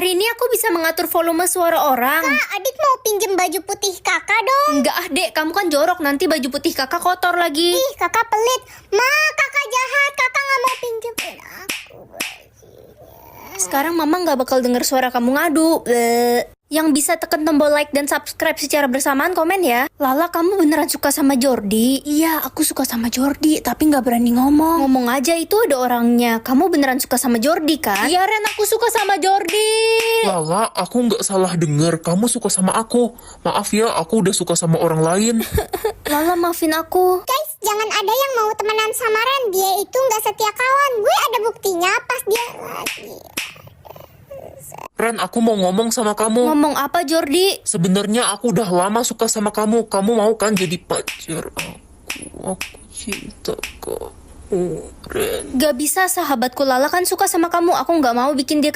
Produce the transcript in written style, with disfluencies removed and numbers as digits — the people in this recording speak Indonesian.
Hari ini aku bisa mengatur volume suara orang. Kak, adik mau pinjem baju putih kakak dong. Enggak ah dek, kamu kan jorok, nanti baju putih kakak kotor lagi. Ih, kakak pelit. Ma, kakak jahat. Kakak nggak mau pinjemin aku bajunya. Sekarang mama nggak bakal denger suara kamu ngadu. Yang bisa tekan tombol like dan subscribe secara bersamaan, komen ya. Lala, kamu beneran suka sama Jordi? Iya, aku suka sama Jordi, tapi nggak berani ngomong. Ngomong aja, itu ada orangnya. Kamu beneran suka sama Jordi kan? Iya Ren, aku suka sama Jordi. Lala, aku nggak salah denger. Kamu suka sama aku. Maaf ya, aku udah suka sama orang lain. Lala, maafin aku. Guys, jangan ada yang mau temenan sama Ren. Dia itu nggak setia kawan. Gue ada buktinya pas dia lagi. Ren, aku mau ngomong sama kamu. Ngomong apa Jordi? Sebenarnya aku udah lama suka sama kamu. Kamu mau kan jadi pacar aku? Aku cinta kamu, Ren. Gak bisa, sahabatku Lala kan suka sama kamu. Aku nggak mau bikin dia